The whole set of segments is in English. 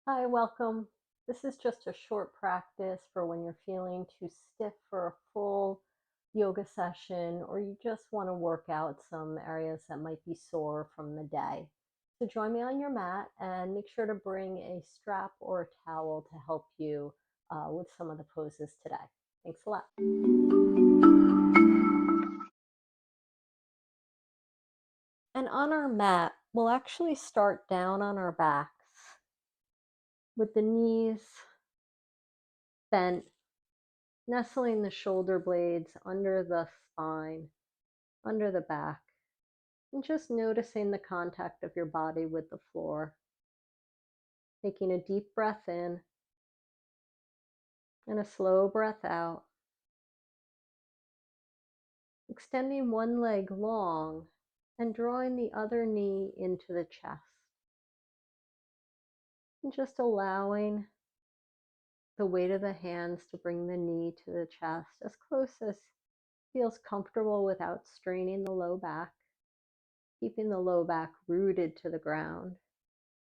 Hi, welcome. This is just a short practice for when you're feeling too stiff for a full yoga session, or you just want to work out some areas that might be sore from the day. So join me on your mat and make sure to bring a strap or a towel to help you with some of the poses today. Thanks a lot. And on our mat, we'll actually start down on our backs with the knees bent, nestling the shoulder blades under the spine, under the back, and just noticing the contact of your body with the floor. Taking a deep breath in and a slow breath out. Extending one leg long and drawing the other knee into the chest. And just allowing the weight of the hands to bring the knee to the chest as close as feels comfortable without straining the low back. Keeping the low back rooted to the ground.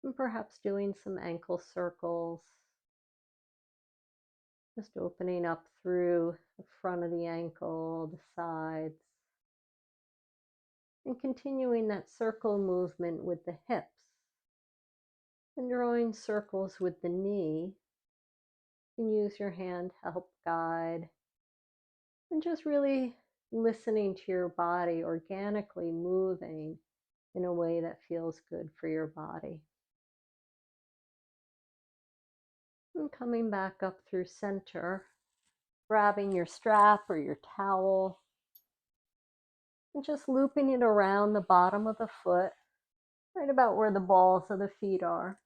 And perhaps doing some ankle circles. Just opening up through the front of the ankle, the sides. And continuing that circle movement with the hips. And drawing circles with the knee. You can use your hand to help guide. And just really listening to your body organically moving in a way that feels good for your body. And coming back up through center, grabbing your strap or your towel, and just looping it around the bottom of the foot, right about where the balls of the feet are,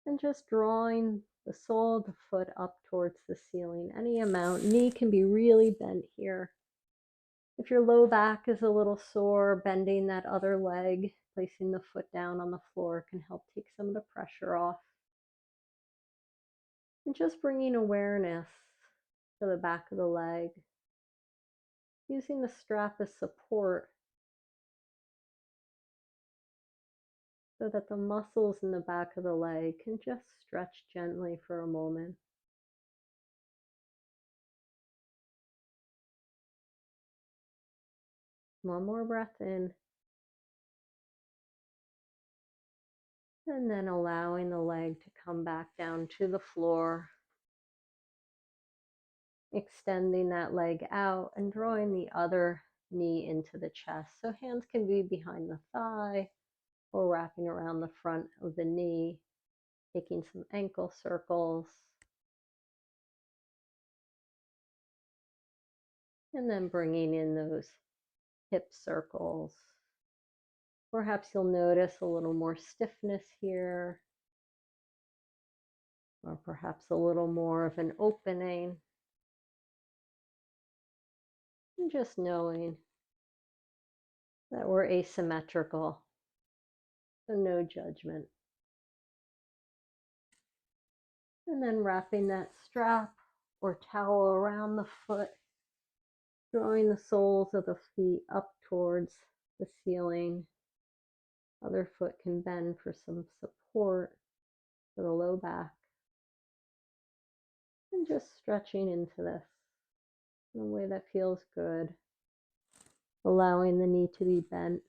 and just drawing the sole of the foot up towards the ceiling, any amount. Knee can be really bent here. If your low back is a little sore, bending that other leg, placing the foot down on the floor can help take some of the pressure off. And just bringing awareness to the back of the leg, using the strap as support so that the muscles in the back of the leg can just stretch gently for a moment. One more breath in. And then allowing the leg to come back down to the floor. Extending that leg out and drawing the other knee into the chest. So hands can be behind the thigh or wrapping around the front of the knee, taking some ankle circles. And then bringing in those hip circles. Perhaps you'll notice a little more stiffness here, or perhaps a little more of an opening. And just knowing that we're asymmetrical, so no judgment. And then wrapping that strap or towel around the foot, drawing the soles of the feet up towards the ceiling. Other foot can bend for some support for the low back. And just stretching into this in a way that feels good. Allowing the knee to be bent.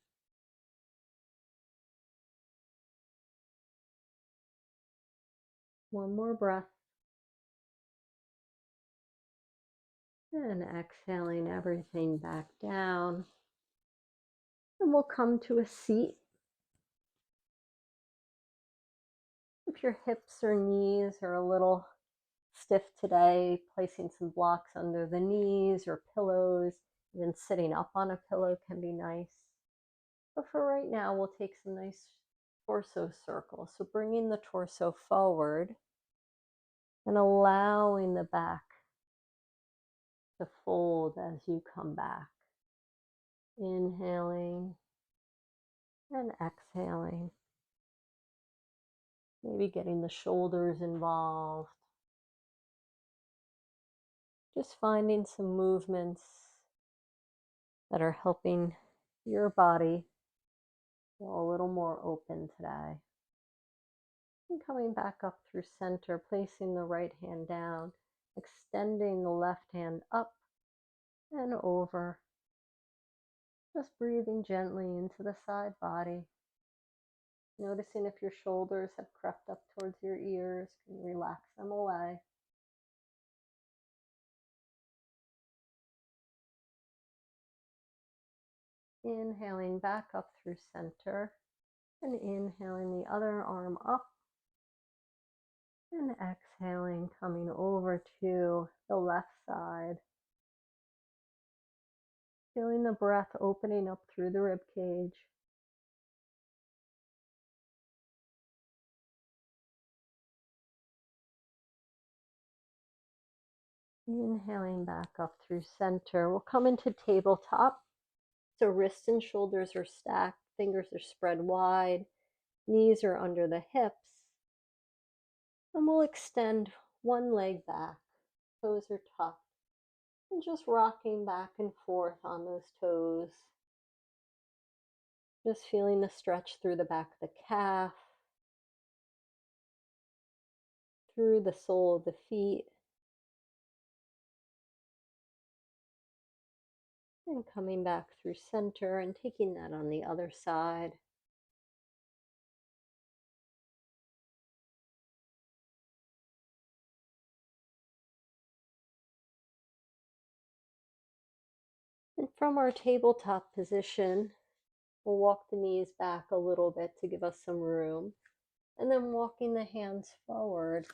One more breath. And exhaling everything back down. And we'll come to a seat. If your hips or knees are a little stiff today, placing some blocks under the knees or pillows, even sitting up on a pillow can be nice. But for right now, we'll take some nice torso circles. So bringing the torso forward and allowing the back to fold as you come back. Inhaling and exhaling. Maybe getting the shoulders involved. Just finding some movements that are helping your body feel a little more open today. And coming back up through center, placing the right hand down, extending the left hand up and over. Just breathing gently into the side body. Noticing if your shoulders have crept up towards your ears, can you relax them away? Inhaling back up through center and inhaling the other arm up and exhaling, coming over to the left side. Feeling the breath opening up through the rib cage. Inhaling back up through center. We'll come into tabletop. So wrists and shoulders are stacked, fingers are spread wide, knees are under the hips. And we'll extend one leg back, toes are tucked, and just rocking back and forth on those toes. Just feeling the stretch through the back of the calf, through the sole of the feet, and coming back through center and taking that on the other side. And from our tabletop position, we'll walk the knees back a little bit to give us some room. And then walking the hands forward,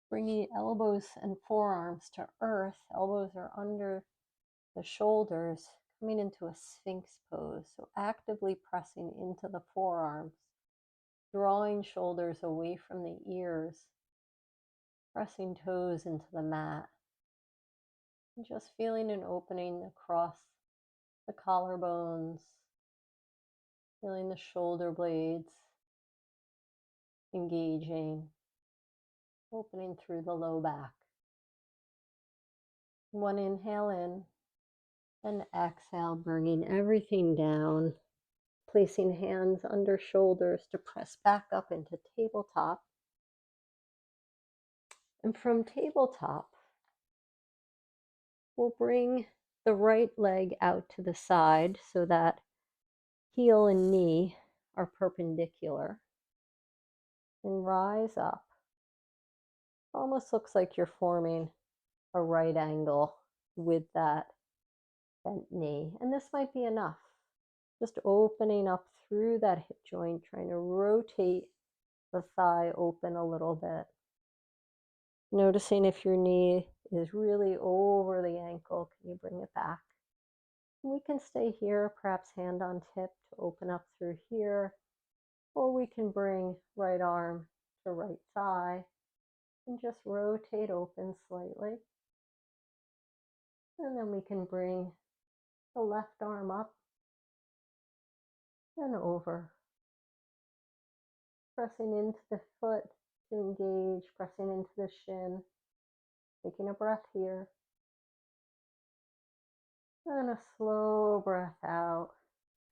bringing elbows and forearms to earth. Elbows are under the shoulders, coming into a sphinx pose. So actively pressing into the forearms, drawing shoulders away from the ears, pressing toes into the mat. And just feeling an opening across the collarbones, feeling the shoulder blades engaging, opening through the low back. One inhale in and exhale, bringing everything down, placing hands under shoulders to press back up into tabletop. And from tabletop, we'll bring the right leg out to the side so that heel and knee are perpendicular. And rise up. Almost looks like you're forming a right angle with that bent knee. And this might be enough. Just opening up through that hip joint, trying to rotate the thigh open a little bit. Noticing if your knee is really over the ankle, can you bring it back? And we can stay here, perhaps hand on hip to open up through here, or we can bring right arm to right thigh and just rotate open slightly. And then we can bring the left arm up and over. Pressing into the foot to engage, pressing into the shin. Taking a breath here. And a slow breath out.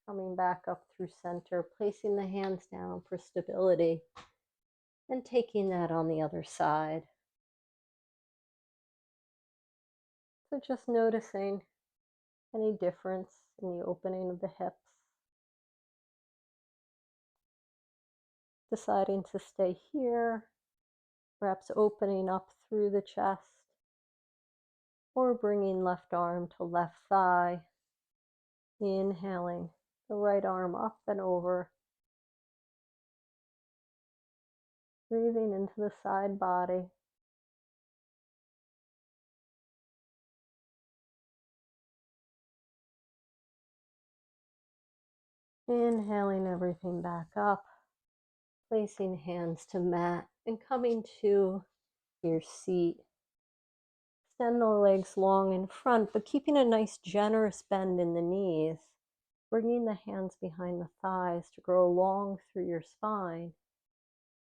Coming back up through center, placing the hands down for stability. And taking that on the other side. So just noticing any difference in the opening of the hips. Deciding to stay here, perhaps opening up through the chest, or bringing left arm to left thigh. Inhaling the right arm up and over. Breathing into the side body. Inhaling everything back up. Placing hands to mat and coming to your seat. Extend the legs long in front, but keeping a nice generous bend in the knees. Bringing the hands behind the thighs to grow long through your spine.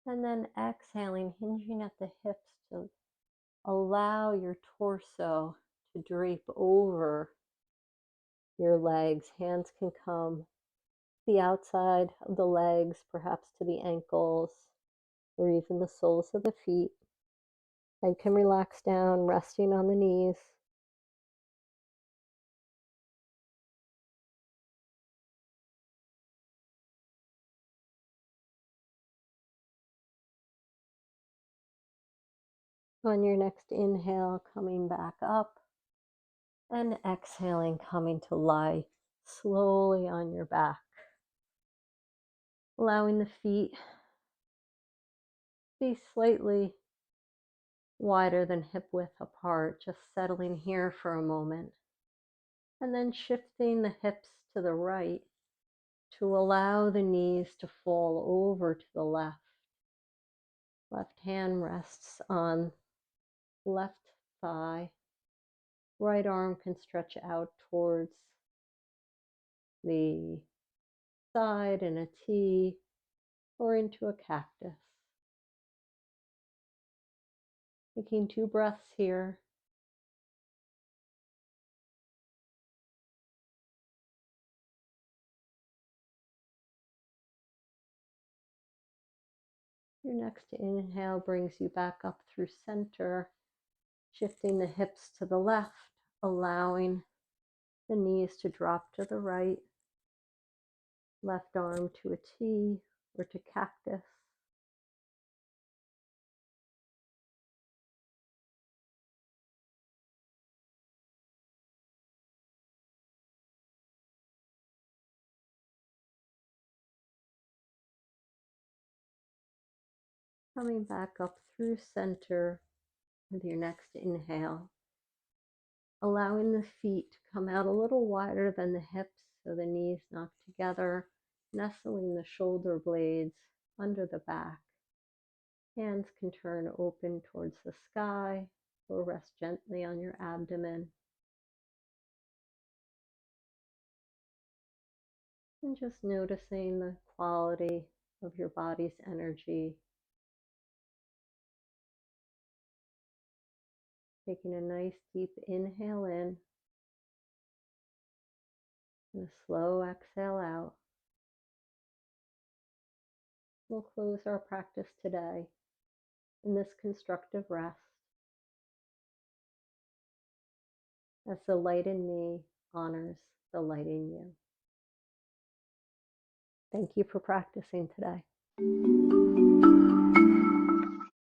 And then exhaling, hinging at the hips to allow your torso to drape over your legs. Hands can come the outside of the legs, perhaps to the ankles. or even the soles of the feet. Head can relax down, resting on the knees. On your next inhale, coming back up, and exhaling, coming to lie slowly on your back. Allowing the feet to be slightly wider than hip width apart, just settling here for a moment. And then shifting the hips to the right to allow the knees to fall over to the left. Left hand rests on left thigh. Right arm can stretch out towards the side in a T or into a cactus. Taking 2 breaths here. Your next inhale brings you back up through center, shifting the hips to the left, allowing the knees to drop to the right, left arm to a T or to cactus. Coming back up through center with your next inhale, allowing the feet to come out a little wider than the hips so the knees knock together, nestling the shoulder blades under the back. Hands can turn open towards the sky or rest gently on your abdomen. And just noticing the quality of your body's energy. Taking a nice deep inhale in and a slow exhale out. We'll close our practice today in this constructive rest as the light in me honors the light in you. Thank you for practicing today.